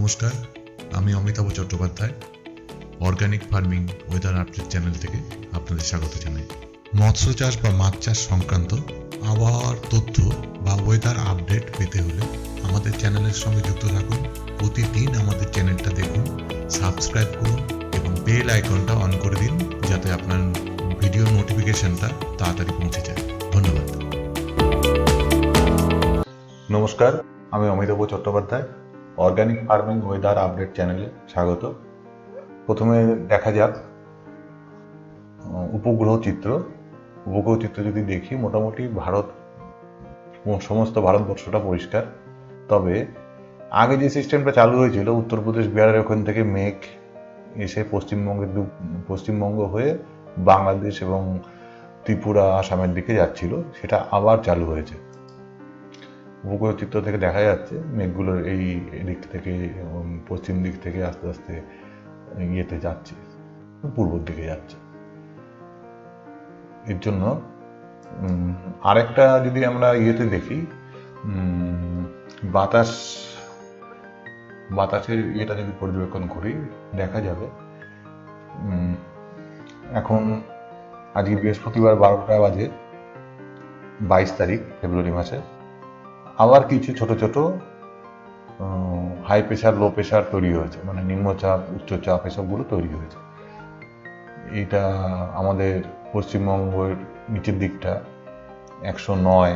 নমস্কার, আমি Amitabh Chattopadhyay organic farming weather update channel থেকে আপনাদের স্বাগত জানাই। মৎস্য চাষ বা মাছ চাষ সংক্রান্ত আবহাওয়ার তথ্য বা ওয়েদার আপডেট পেতে হলে আমাদের চ্যানেলের সঙ্গে যুক্ত থাকুন। প্রতিদিন আমাদের চ্যানেলটা দেখুন, সাবস্ক্রাইব করুন এবং বেল আইকনটা অন করে দিন যাতে আপনার ভিডিও নোটিফিকেশনটা তাড়াতাড়ি পৌঁছে যায়। ধন্যবাদ। নমস্কার, আমি Amitabh Chattopadhyay organic farming weather update চ্যানেলে স্বাগত। প্রথমে দেখা যাক উপগ্রহ চিত্র যদি দেখি, মোটামুটি সমস্ত ভারতবর্ষটা পরিষ্কার। তবে আগে যে সিস্টেমটা চালু হয়েছিল, উত্তরপ্রদেশ বিহারের ওখান থেকে মেঘ এসে পশ্চিমবঙ্গ হয়ে বাংলাদেশ এবং ত্রিপুরা আসামের দিকে যাচ্ছিল, সেটা আবার চালু হয়েছে। উপগ্রহ চিত্র থেকে দেখা যাচ্ছে মেঘগুলোর এই দিক থেকে পশ্চিম দিক থেকে আস্তে আস্তে ইয়েতে যাচ্ছে, পূর্বর দিকে যাচ্ছে। এর জন্য আরেকটা যদি আমরা ইয়েতে দেখি, বাতাসের ইয়েটা যদি পর্যবেক্ষণ করি, দেখা যাবে এখন আজকে বৃহস্পতিবার 12টা বাজে, 22 তারিখ ফেব্রুয়ারি মাসে আবার কিছু ছোট ছোট হাই প্রেশার লো প্রেশার তৈরি হয়েছে, মানে নিম্নচাপ উচ্চচাপ এসবগুলো তৈরি হয়েছে। এটা আমাদের পশ্চিমবঙ্গের নিচের দিকটা 109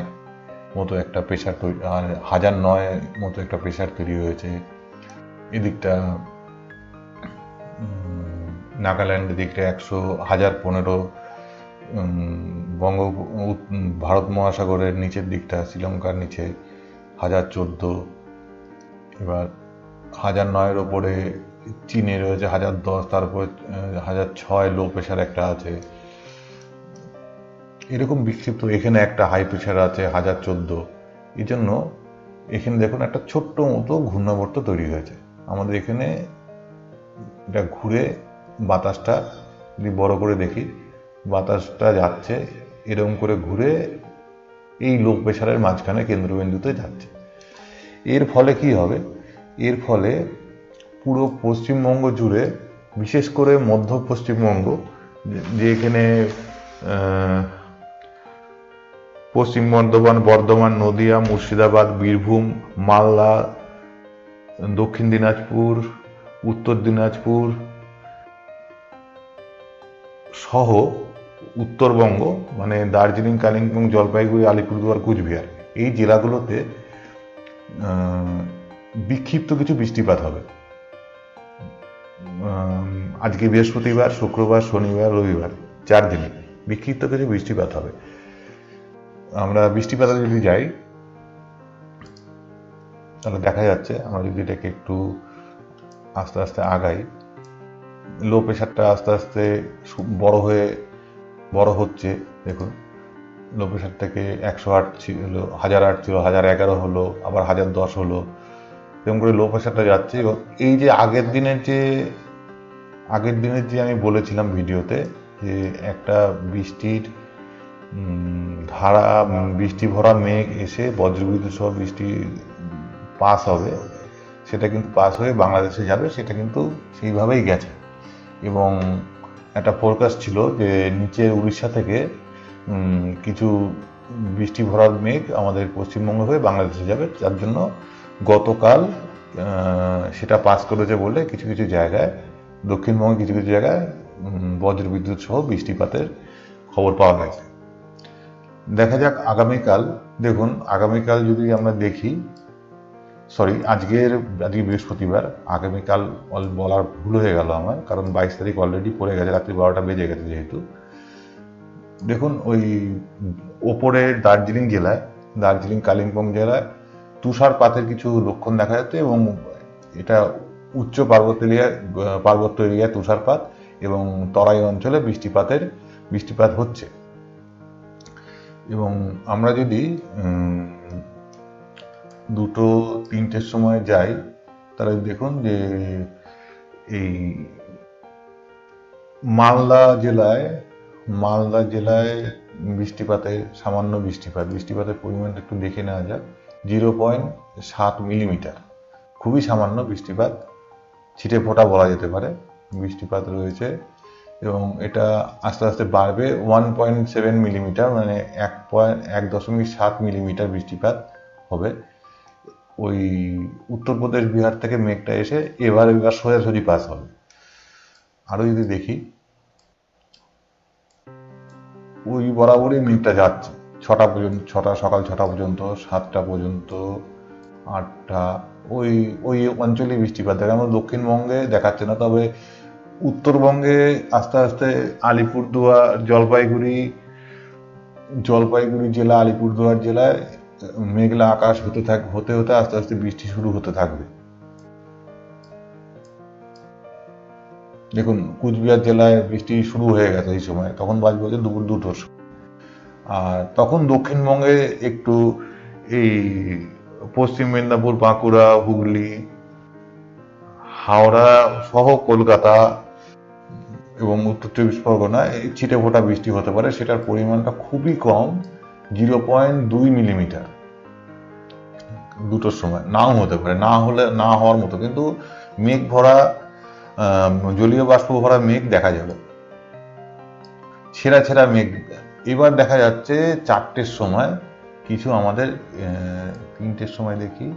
মতো একটা প্রেশার তৈরি, আর 1009 মতো একটা প্রেশার তৈরি হয়েছে। এদিকটা নাগাল্যান্ডের দিকটা 1015 ভারত মহাসাগরের নিচের দিকটা শ্রীলঙ্কার নিচে 1014। এবার 1009 ওপরে চীনে রয়েছে 1010, তারপরে 1006 লো প্রেশার একটা আছে। এরকম বিক্ষিপ্ত এখানে একটা হাই প্রেশার আছে 1014। এই জন্য এখানে দেখুন একটা ছোট্ট মতো ঘূর্ণাবর্ত তৈরি হয়েছে আমাদের এখানে। এটা ঘুরে বাতাসটা যদি বড় করে দেখি, বাতাসটা যাচ্ছে এরকম করে ঘুরে এই লো প্রেশারের মাঝখানে কেন্দ্রবিন্দুতে যাচ্ছে। এর ফলে কি হবে? এর ফলে পুরো পশ্চিমবঙ্গ জুড়ে, বিশেষ করে মধ্য পশ্চিমবঙ্গ, যে এখানে পশ্চিম বর্ধমান, নদিয়া, মুর্শিদাবাদ, বীরভূম, মালদা, দক্ষিণ দিনাজপুর, উত্তর দিনাজপুর সহ উত্তরবঙ্গ, মানে দার্জিলিং, কালিম্পং, জলপাইগুড়ি, আলিপুরদুয়ার, কুচবিহার, এই জেলাগুলোতে বিক্ষিপ্ত কিছু বৃষ্টিপাত হবে। আজকে বৃহস্পতিবার, শুক্রবার, শনিবার, রবিবার, 4 দিনে বিক্ষিপ্ত কিছু বৃষ্টিপাত হবে। আমরা বৃষ্টিপাতে যদি যাই তাহলে দেখা যাচ্ছে, আমরা যদি এটাকে একটু আস্তে আস্তে আগাই, লো প্রেশারটা আস্তে আস্তে বড় হচ্ছে। দেখুন, লো প্রেশার থেকে 108 ছিল, 1008 ছিল, 1011 হলো, আবার 1010 হলো, এরকম করে লো প্রেশারটা যাচ্ছে। এবং এই যে আগের দিনের যে আমি বলেছিলাম ভিডিওতে, যে একটা বৃষ্টি ভরা মেঘ এসে বজ্রবিদ্যুৎ সহ বৃষ্টি পাস হবে, সেটা কিন্তু পাস হয়ে বাংলাদেশে যাবে, সেটা কিন্তু সেইভাবেই গেছে। এবং একটা ফোরকাস্ট ছিল যে নিচে উড়িষ্যা থেকে কিছু বৃষ্টি ভরা মেঘ আমাদের পশ্চিমবঙ্গ হয়ে বাংলাদেশে যাবে, যার জন্য গতকাল সেটা পাস করেছে বলে কিছু কিছু জায়গায়, দক্ষিণবঙ্গে কিছু কিছু জায়গায় বজ্রবিদ্যুৎ সহ বৃষ্টিপাতের খবর পাওয়া গেছে। দেখা যাক আগামীকাল। দেখুন, আগামীকাল যদি আমরা দেখি, আজকে বৃহস্পতিবার, আগামীকাল বলার ভুল হয়ে গেল আমার, কারণ 22 তারিখ অলরেডি পড়ে গেছে, রাত্রি 12টা বেজে গেছে যেহেতু। দেখুন, ওই ওপরে দার্জিলিং কালিম্পং জেলায় তুষারপাতের কিছু লক্ষণ দেখা যাচ্ছে, এবং এটা উচ্চ পার্বত্য এরিয়ায় তুষারপাত, এবং তরাই অঞ্চলে বৃষ্টিপাত হচ্ছে। এবং আমরা যদি 2-3টের সময় যাই, তাহলে দেখুন যে এই মালদা জেলায় সামান্য বৃষ্টিপাতের পরিমাণটা একটু দেখে নেওয়া যাক। 0.7 মিলিমিটার খুবই সামান্য বৃষ্টিপাত, ছিটে ফোঁটা বলা যেতে পারে বৃষ্টিপাত রয়েছে। এবং এটা আস্তে আস্তে বাড়বে 1.7 মিলিমিটার, মানে 1.7 মিলিমিটার বৃষ্টিপাত হবে। ওই উত্তরপ্রদেশ বিহার থেকে মেঘটা এসে এবার সোজাসুজি পাস হবে। আরও যদি দেখি, ওই বরাবরই মেঘটা যাচ্ছে 6টা পর্যন্ত, সকাল 6টা পর্যন্ত, 7টা পর্যন্ত, 8টা, ওই ওই অঞ্চলে বৃষ্টিপাত দেখা, আমরা দক্ষিণবঙ্গে দেখাচ্ছে না। তবে উত্তরবঙ্গে আস্তে আস্তে আলিপুরদুয়ার, জলপাইগুড়ি জেলা, আলিপুরদুয়ার জেলায় মেঘলা আকাশ হতে হতে আস্তে আস্তে বৃষ্টি শুরু হতে থাকবে। দেখুন, কুচবিহার জেলায় বৃষ্টি শুরু হয়ে গেছে এই সময়, তখন বাজবে হচ্ছে দুপুর 2টোর সময়। আর তখন দক্ষিণবঙ্গে একটু এই পশ্চিম মেদিনীপুর, বাঁকুড়া, হুগলি, হাওড়া সহ কলকাতা এবং উত্তর 24 পরগনা এই ছিটে ফোঁটা বৃষ্টি হতে পারে। সেটার পরিমাণটা খুবই কম, 0.2 মিলিমিটার 2টোর সময়। নাও হতে পারে, না হওয়ার মতো, কিন্তু মেঘ ভরা, জলীয় বাষ্প ভরা মেঘ দেখা যাবে, ছেঁড়া ছেঁড়া মেঘ। এবার দেখা যাচ্ছে 4টের সময় কিছু আমাদের 3টের সময় দেখি,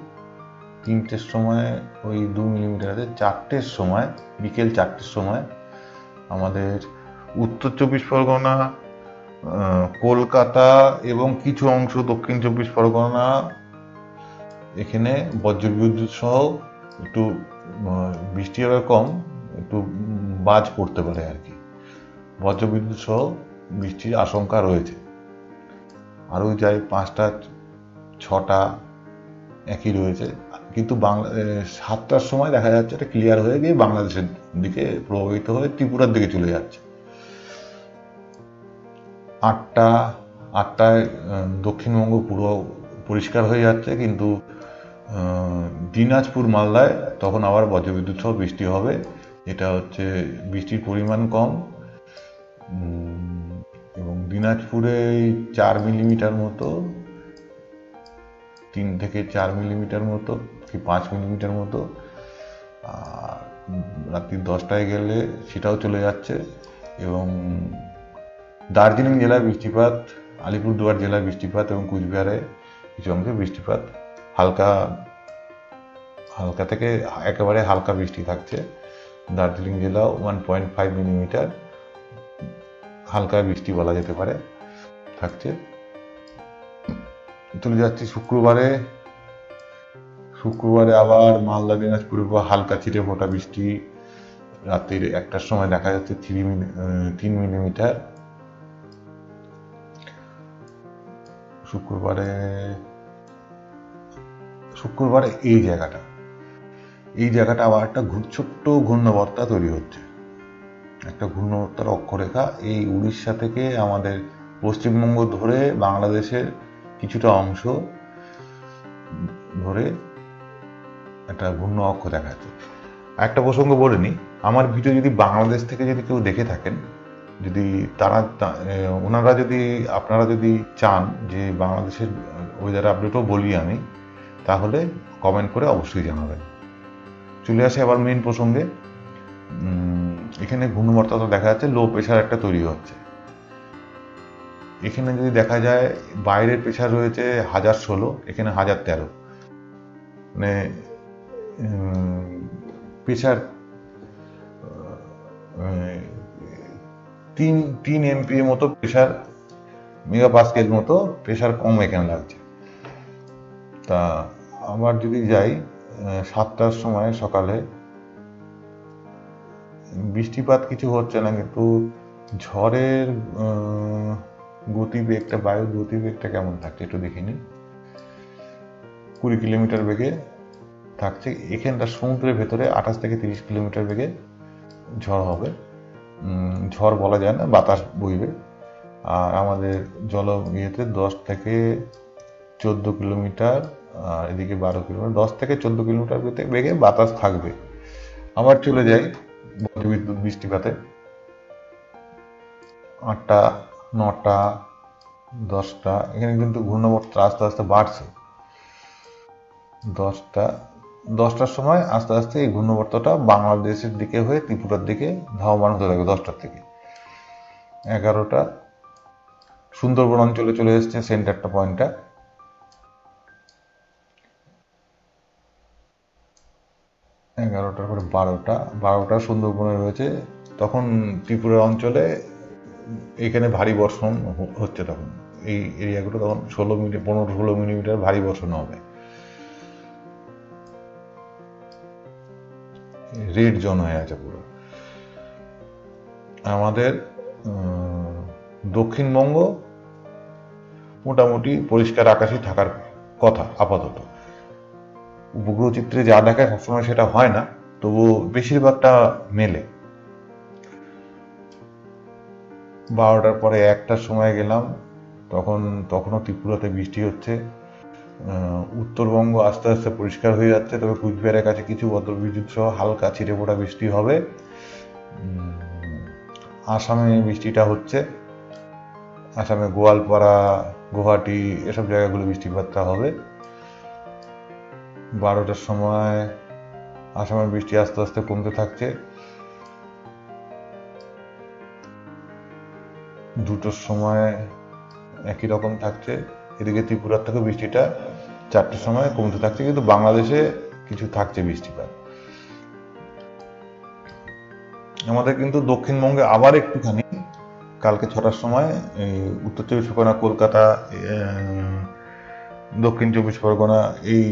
3টের সময় ওই 2 মিলিমিটার আছে। 4টের সময়, বিকেল 4টের সময় আমাদের উত্তর 24 পরগনা, কলকাতা এবং কিছু অংশ দক্ষিণ 24 পরগনা, এখানে বজ্রবিদ্যুৎ সহ একটু বৃষ্টি হবে কম, একটু বাজ পড়তে পারে আর কি, বজ্রবিদ্যুৎ সহ বৃষ্টির আশঙ্কা রয়েছে। আরও যাই 5টা, 6টা একই রয়েছে, কিন্তু 7টার সময় দেখা যাচ্ছে এটা ক্লিয়ার হয়ে গিয়ে বাংলাদেশের দিকে প্রভাবিত হয়ে ত্রিপুরার দিকে চলে যাচ্ছে। 8টায় দক্ষিণবঙ্গ পুরো পরিষ্কার হয়ে যাচ্ছে, কিন্তু দিনাজপুর, মালদায় তখন আবার বজ্রবিদ্যুৎ সহ বৃষ্টি হবে। এটা হচ্ছে বৃষ্টির পরিমাণ কম, এবং দিনাজপুরে 4 মিলিমিটার মতো, 3 থেকে 4 মিলিমিটার মতো কি 5 মিলিমিটার মতো। আর রাত্রি 10টায় গেলে সেটাও চলে যাচ্ছে। এবং দার্জিলিং জেলায় বৃষ্টিপাত, আলিপুরদুয়ার জেলায় বৃষ্টিপাত এবং কুচবিহারে কিছু অংশে বৃষ্টিপাত, হালকা হালকা থেকে একেবারে হালকা বৃষ্টি থাকছে। দার্জিলিং জেলাও 1.5 মিলিমিটার হালকা বৃষ্টি বলা যেতে পারে থাকছে। চলে যাচ্ছি শুক্রবারে আবার মালদা, দিনাজপুরে হালকা ছিটে ফোঁটা বৃষ্টি, রাত্রির 1টার সময় দেখা যাচ্ছে 3 মিলিমিটার। শুক্রবারে এই জায়গাটা আবার একটা ছোট্ট ঘূর্ণবর্তা তৈরি হচ্ছে, একটা ঘূর্ণবর্তার অক্ষরেখা এই উড়িষ্যা থেকে আমাদের পশ্চিমবঙ্গ ধরে বাংলাদেশের কিছুটা অংশ ধরে একটা ঘূর্ণ অক্ষ দেখাচ্ছে। একটা প্রসঙ্গ বলে নিই, আমার ভিডিও যদি বাংলাদেশ থেকে যদি কেউ দেখে থাকেন, যদি আপনারা যদি চান যে বাংলাদেশের ওয়েদার আপডেটও বলি আমি, তাহলে কমেন্ট করে অবশ্যই জানাবেন। চলে আসে আবার মেইন প্রসঙ্গে। এখানে ঘূর্ণবর্তা তো দেখা যাচ্ছে, লো প্রেশার একটা তৈরি হচ্ছে। এখানে যদি দেখা যায় বাইরের প্রেশার রয়েছে 1016, এখানে 1013, মানে প্রেশার 3 এমপিএ মতো প্রেশার, মেগাপাস্কেল মতো প্রেশার কম এখানে লাগছে। তা আবার যদি যাই 7টার সময় সকালে, বৃষ্টিপাত কিছু হচ্ছে না, কিন্তু ঝড়ের গতিবেগটা, বায়ুর গতিবেগটা কেমন থাকছে একটু দেখে নিই। 20 কিলোমিটার বেগে থাকছে। এখানটা সমুদ্রের ভেতরে 28 থেকে 30 কিলোমিটার বেগে ঝড় হবে। ঝড় বলা যায় না, বাতাস বইবে। আর আমাদের ইয়েতে 10 থেকে 14 কিলোমিটার, আর এদিকে 12 কিলোমিটার, 10 থেকে 14 কিলোমিটার বেগে বাতাস থাকবে। আবার চলে যাই বজ্রবিদ্যুৎ বৃষ্টিপাতে। 8টা, 9টা, 10টা, এখানে কিন্তু ঘূর্ণবর্তা আস্তে আস্তে বাড়ছে। 10টা, 10টার সময় আস্তে আস্তে এই ঘূর্ণাবর্তটা বাংলাদেশের দিকে হয়ে ত্রিপুরার দিকে ধাবমান হতে থাকে 10টার থেকে। 11টা সুন্দরবন অঞ্চলে চলে এসছে সেন্টারটা পয়েন্টটা। 11টার পরে 12টা সুন্দরবনে রয়েছে। তখন ত্রিপুরা অঞ্চলে এখানে ভারী বর্ষণ হচ্ছে তখন। এই এরিয়াগুলো তখন 15-16 মিলিমিটার ভারী বর্ষণ হবে। রেড জোন হয়ে আছে পুরো। আমাদের দক্ষিণবঙ্গ মোটামুটি পরিষ্কার আকাশই থাকার কথা আপাতত। উপগ্রহ চিত্রে যা দেখায় সবসময় সেটা হয় না, তবু বেশিরভাগটা মেলে। 12টার পরে 1টার সময় গেলাম, তখনও ত্রিপুরাতে বৃষ্টি হচ্ছে। উত্তরবঙ্গ আস্তে আস্তে পরিষ্কার হয়ে যাচ্ছে, তবে কুচবিহারের কাছে কিছু বজ্রবিদ্যুৎ সহ হালকা ছিটে ফোটা বৃষ্টি হবে। আসামে বৃষ্টিটা হচ্ছে, আসামে গোয়ালপাড়া, গুয়াহাটি এসব জায়গাগুলো বৃষ্টিপাতটা হবে। 12টার সময় আসামের বৃষ্টি আস্তে আস্তে কমতে থাকছে। 2টোর সময় একই রকম থাকছে। এদিকে ত্রিপুরার থেকে বৃষ্টিটা 4টের সময় কমতে থাকছে, কিন্তু বাংলাদেশে কিছু থাকছে বৃষ্টিপাত। আমাদের কিন্তু দক্ষিণবঙ্গে আবার একটুখানি কালকে 6টার সময় উত্তর চব্বিশ পরগনা, কলকাতা, দক্ষিণ চব্বিশ পরগনা এই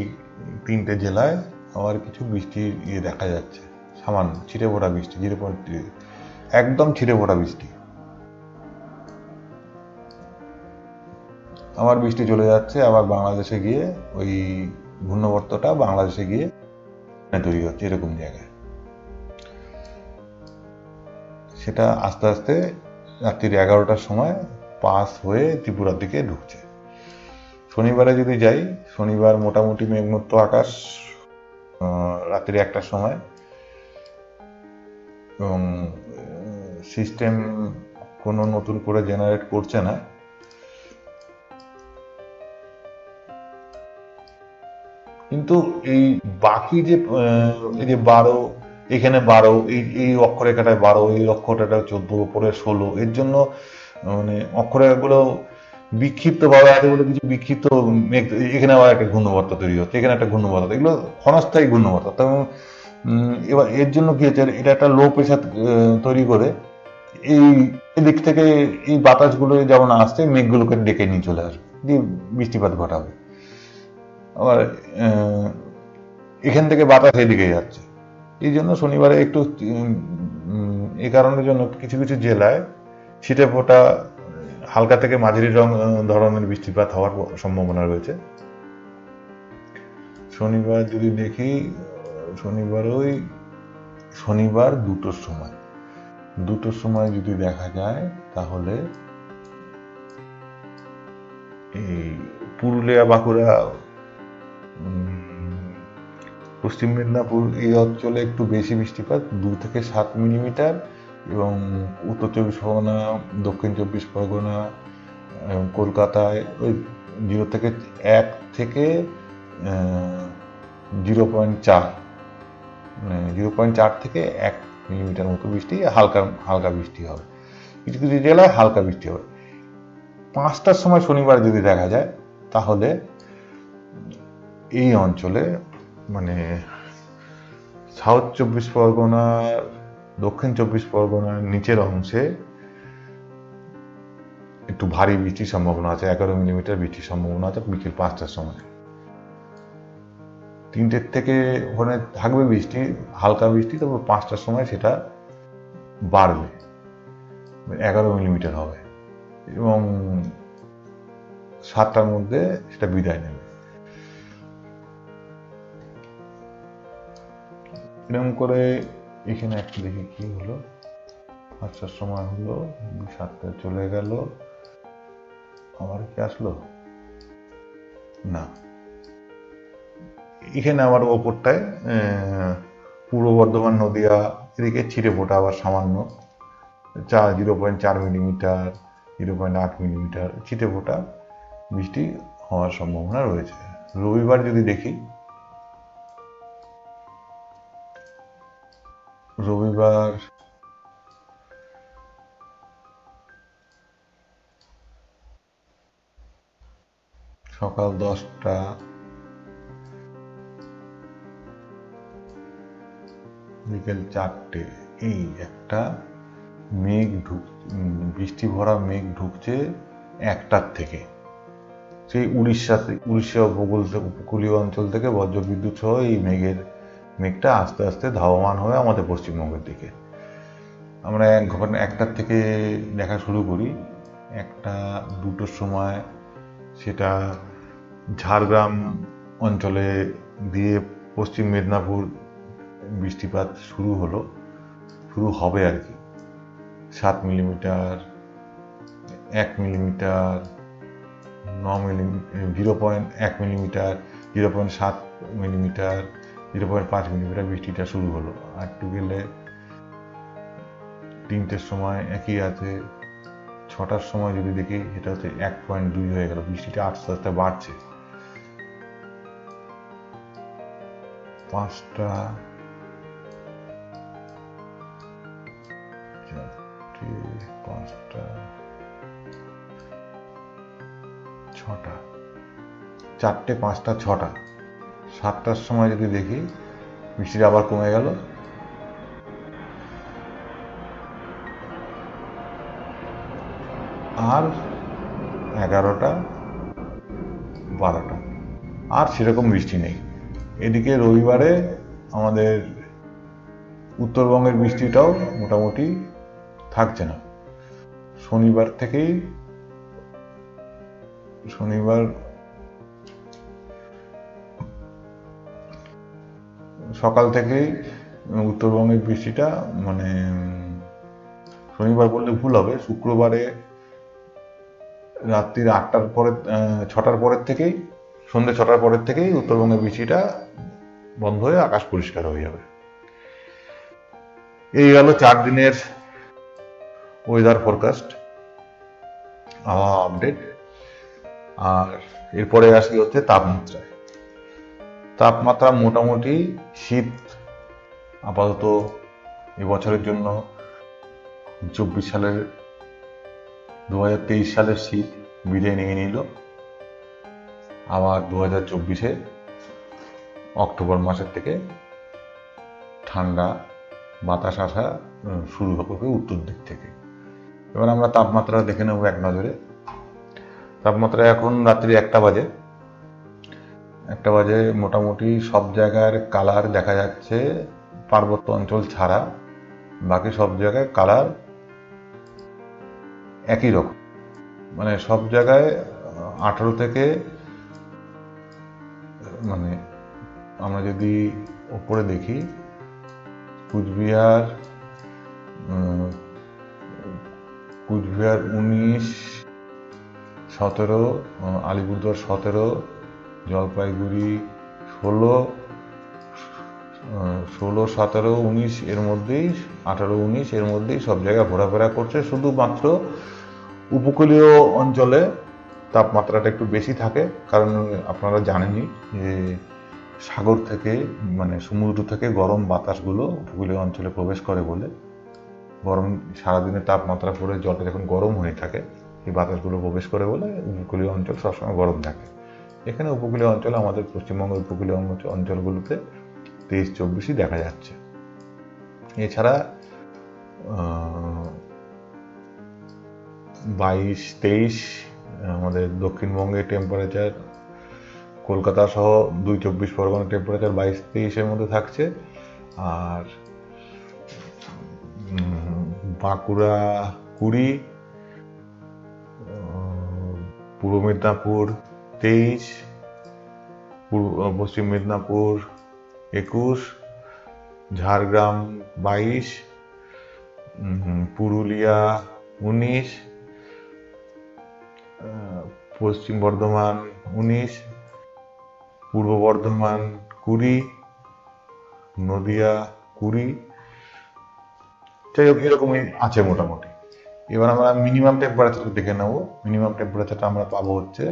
3টে জেলায় আবার কিছু বৃষ্টি দেখা যাচ্ছে। সামান্য ছিটে ফোটা বৃষ্টি, একদম ছিটে ফোটা বৃষ্টি। আবার বৃষ্টি চলে যাচ্ছে, আবার বাংলাদেশে গিয়ে ওই ঘূর্ণাবর্তটা বাংলাদেশে গিয়ে তৈরি হচ্ছে এরকম জায়গায়। সেটা আস্তে আস্তে রাত্রির 11টার সময় পাস হয়ে ত্রিপুরার দিকে ঢুকছে। শনিবারে যদি যাই, শনিবার মোটামুটি মেঘমুক্ত আকাশ রাত্রি 1টার সময়, এবং সিস্টেম কোনো নতুন করে জেনারেট করছে না। কিন্তু এই বাকি যে এই যে 12, এখানে 12, এই অক্ষরেখাটায় 12, এই অক্ষরটায় 14, উপরে 16, এর জন্য মানে অক্ষরেখাগুলো বিক্ষিপ্ত ভাবে আছে বলে কিছু বিক্ষিপ্ত মেঘ, এখানে আবার একটা ঘূর্ণাবর্ত তৈরি হচ্ছে, এখানে একটা ঘূর্ণাবর্ত, এগুলো ক্ষণস্থায়ী ঘূর্ণাবর্ত। তবে এবার এর জন্য কি হচ্ছে, এটা একটা লো প্রেশার তৈরি করে এই দিক থেকে এই বাতাসগুলো যেমন আসছে মেঘগুলোকে ডেকে নিয়ে চলে আসবে, দিয়ে বৃষ্টিপাত ঘটাবে। আবার এখান থেকে বাতাস এদিকে যাচ্ছে, এই জন্য শনিবারে একটু এই কারণের জন্য কিছু কিছু জেলায় ছিটে ফোটা হালকা থেকে মাঝারি ধরনের বৃষ্টিপাত হওয়ার সম্ভাবনা রয়েছে। শনিবার যদি দেখি, শনিবার 2টোর সময় যদি দেখা যায়, তাহলে এই পুরুলিয়া, বাঁকুড়া, পশ্চিম মেদিনীপুর এই অঞ্চলে একটু বেশি বৃষ্টিপাত, 2 থেকে 7 মিলিমিটার, এবং উত্তর চব্বিশ পরগনা, দক্ষিণ চব্বিশ পরগনা, কলকাতায় ওই 1 থেকে 0.4 থেকে 1 মিলিমিটার মতো বৃষ্টি, হালকা বৃষ্টি হবে। কিছু কিছু জেলায় হালকা বৃষ্টি হবে। 5টার সময় শনিবার যদি দেখা যায়, তাহলে এই অঞ্চলে মানে সাউথ চব্বিশ পরগনার, দক্ষিণ চব্বিশ পরগনার নিচের অংশে একটু ভারী বৃষ্টির সম্ভাবনা আছে। 11 মিলিমিটার বৃষ্টির সম্ভাবনা আছে বিকেল 5টার সময়। 3টের থেকে ওখানে থাকবে বৃষ্টি, হালকা বৃষ্টি, তবে 5টার সময় সেটা বাড়বে, 11 মিলিমিটার হবে, এবং 7টার মধ্যে সেটা বিদায় নেবে। এরকম করে এখানে একটা দেখি কি হলো, 5টার সময় হলো, 7টায় চলে গেল, আবার কি আসলো না, এখানে আবার ওপরটায় পূর্ব বর্ধমান, নদিয়া এদিকে ছিটে ফোটা আবার সামান্য 0.4 মিলিমিটার, 0.8 মিলিমিটার ছিটে ফোটা বৃষ্টি হওয়ার সম্ভাবনা রয়েছে। রবিবার যদি দেখি, শনিবার সকাল 10টা, বিকেল 4টে এই একটা বৃষ্টি ভরা মেঘ ঢুকছে 1টার থেকে। সেই উড়িষ্যা উপকূলীয় অঞ্চল থেকে বজ্রবিদ্যুৎ সহ এই মেঘটা আস্তে আস্তে ধাবমান হয়ে আমাদের পশ্চিমবঙ্গের দিকে। আমরা ঘটনা 1টার থেকে দেখা শুরু করি। 1টা-2টোর সময় সেটা ঝাড়গ্রাম অঞ্চলে দিয়ে পশ্চিম মেদিনীপুর বৃষ্টিপাত শুরু হবে আর কি। 7 millimetre, 1 millimetre, 0.1 millimetre, 0.7 millimetre, 0.5 millimetre বৃষ্টিটা শুরু হলো। আর একটু গেলে 3টের সময় একই আছে। 6টার সময় যদি দেখি এটা হচ্ছে 1.2 হয়ে গেল। বৃষ্টিটা আস্তে আস্তে বাড়ছে। 5টা, 5টা, 6টা, 4টে, 5টা, 6টা, 7টার সময় যদি দেখি বৃষ্টিটা আবার কমে গেল। আর 11টা, 12টা আর সেরকম বৃষ্টি নেই। এদিকে রবিবারে আমাদের উত্তরবঙ্গের বৃষ্টিটাও মোটামুটি থাকছে না। শনিবার সকাল থেকেই উত্তরবঙ্গের বৃষ্টিটা মানে শনিবার বললে ভুল হবে, শুক্রবারে রাত্রির 8টার পরে 6টার পরের থেকেই সন্ধ্যে 6টার পরের থেকেই উত্তরবঙ্গের বৃষ্টিটা বন্ধ হয়ে আকাশ পরিষ্কার হয়ে যাবে। এই গেল 4 দিনের ওয়েদার ফোরকাস্ট, আবহাওয়া আপডেট। আর এরপরে আসি হচ্ছে তাপমাত্রা মোটামুটি শীত আপাতত এবছরের জন্য 2023 সালের শীত বিদায় নিয়ে নিল। আবার 2024-এ অক্টোবর মাসের থেকে ঠান্ডা বাতাস আসা শুরু হবে উত্তর দিক থেকে। এবার আমরা তাপমাত্রা দেখে নেব এক নজরে। তাপমাত্রা এখন রাত্রি 1টা বাজে। মোটামুটি সব জায়গার কালার দেখা যাচ্ছে, পার্বত্য অঞ্চল ছাড়া বাকি সব জায়গায় কালার একই রকম। মানে সব জায়গায় 18 থেকে, মানে আমরা যদি ওপরে দেখি কুচবিহার 19, 17, আলিপুরদুয়ার 17, জলপাইগুড়ি 16, 17, 19 এর মধ্যেই, 18, 19 এর মধ্যেই সব জায়গায় ঘোরাফেরা করছে। শুধুমাত্র উপকূলীয় অঞ্চলে তাপমাত্রাটা একটু বেশি থাকে, কারণ আপনারা জানেনই যে সাগর থেকে মানে সমুদ্র থেকে গরম বাতাসগুলো উপকূলীয় অঞ্চলে প্রবেশ করে বলে সারাদিনের তাপমাত্রা পড়ে জলটা যখন গরম হয়ে থাকে এই বাতাসগুলো প্রবেশ করে বলে উপকূলীয় অঞ্চল সবসময় গরম থাকে। এখানে উপকূলীয় অঞ্চল আমাদের পশ্চিমবঙ্গের উপকূলীয় অঞ্চলগুলোতে 23-24ই দেখা যাচ্ছে। এছাড়া 22-23 আমাদের দক্ষিণবঙ্গের টেম্পারেচার, কলকাতা সহ 2-24 পরগনা টেম্পারেচার 22-23-এর মধ্যে থাকছে। আর বাঁকুড়া 20, পূর্ব মেদিনীপুর 23, পশ্চিম মেদিনীপুর 21, ঝাড়গ্রাম 22, পুরুলিয়া 19, পশ্চিম বর্ধমান 19, পূর্ব বর্ধমান 20, নদিয়া 20। যাই হোক এরকমই আছে মোটামুটি। এবার আমরা মিনিমাম টেম্পারেচার দেখে নেব। মিনিমাম টেম্পারেচারটা আমরা পাবো হচ্ছে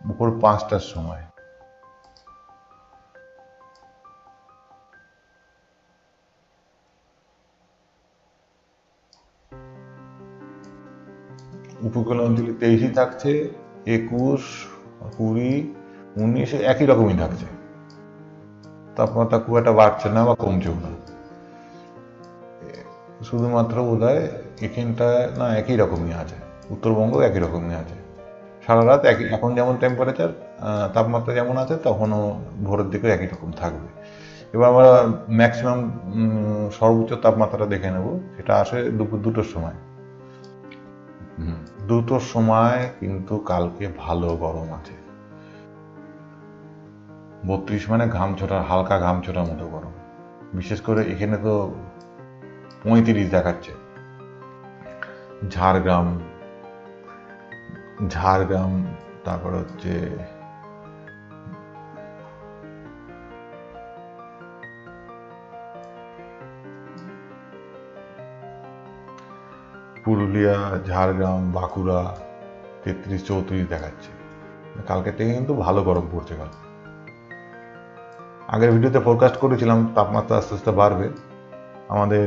দুপুর 5টার সময়। উপকূল অঞ্চলে 23ই থাকছে, 21, 20, 19 একই রকমই থাকছে। তাপমাত্রা খুব একটা বাড়ছে না বা কমছেও না, শুধুমাত্র বোধহয় এখানটায় না একই রকমই আছে, উত্তরবঙ্গ একই রকমই আছে। সারা রাত একই, এখন যেমন টেম্পারেচার তাপমাত্রা যেমন আছে তখনও ভোরের দিকে একই রকম থাকবে। এবার আমরা ম্যাক্সিমাম সর্বোচ্চ তাপমাত্রাটা দেখে নেব, সেটা আসে দুপুর 2টোর সময়। 2টোর সময় কিন্তু কালকে ভালো গরম আছে। 32 মানে ঘাম ছোটা, হালকা ঘাম ছোটার মতো গরম। বিশেষ করে এখানে তো 35 দেখাচ্ছে। ঝাড়গ্রাম, তারপর হচ্ছে পুরুলিয়া, ঝাড়গ্রাম, বাঁকুড়া 33-34 দেখাচ্ছে। কালকের থেকে কিন্তু ভালো গরম পড়ছে কালকে। আগের ভিডিওতে ফোরকাস্ট করেছিলাম তাপমাত্রা আস্তে আস্তে বাড়বে। আমাদের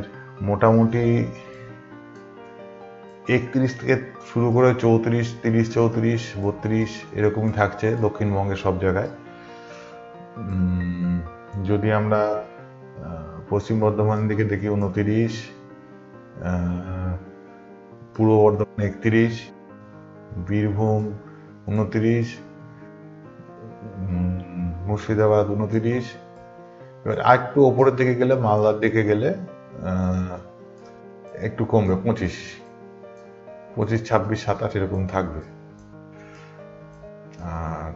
মোটামুটি 31 থেকে শুরু করে 34, 30, 34, 32 এরকমই থাকছে দক্ষিণবঙ্গের সব জায়গায়। যদি আমরা পশ্চিম বর্ধমানের দিকে দেখি 29, পূর্ব বর্ধমান 31, বীরভূম 29, মুর্শিদাবাদ 29। এবার আরেকটু ওপরের দিকে গেলে, মালদার দিকে গেলে একটু কমবে, 25, 26, 27 এরকম থাকবে। আর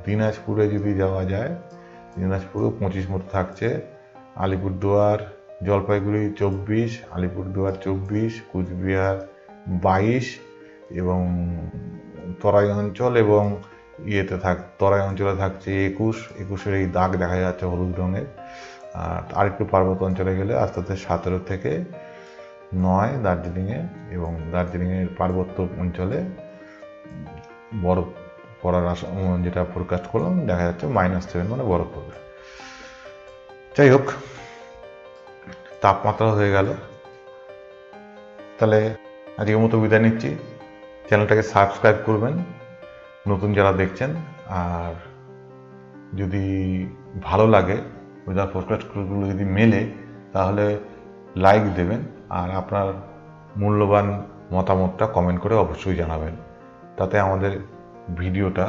দিনাজপুরে যদি যাওয়া যায়, দিনাজপুরেও 25 মতো থাকছে। আলিপুরদুয়ার, জলপাইগুড়ি 24, আলিপুরদুয়ার 24, কুচবিহার 22 এবং তরাই অঞ্চল এবং তরাই অঞ্চলে থাকছে 21 এই দাগ দেখা যাচ্ছে হলুদ রঙের। আর আরেকটু পার্বত্য অঞ্চলে গেলে আস্তে আস্তে 17 থেকে 9 দার্জিলিংয়ে, এবং দার্জিলিংয়ের পার্বত্য অঞ্চলে বরফ পড়ার যেটা ফোরকাস্ট করলাম দেখা যাচ্ছে -7 মানে বরফ পড়বে। যাই হোক, তাপমাত্রা হয়ে গেল। তাহলে আজকের মতো বিদায় নিচ্ছি। চ্যানেলটাকে সাবস্ক্রাইব করবেন নতুন যারা দেখছেন, আর যদি ভালো লাগে ওয়েদার ফোরকাস্টগুলো যদি মেলে তাহলে লাইক দেবেন, আর আপনার মূল্যবান মতামতটা কমেন্ট করে অবশ্যই জানাবেন। তাতে আমাদের ভিডিওটা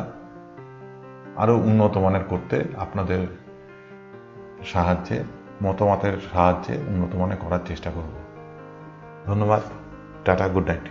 আরও উন্নত মানের করতে আপনাদের সাহায্যে, মতামতের সাহায্যে উন্নত মানের করার চেষ্টা করব। ধন্যবাদ, টাটা, গুড নাইট।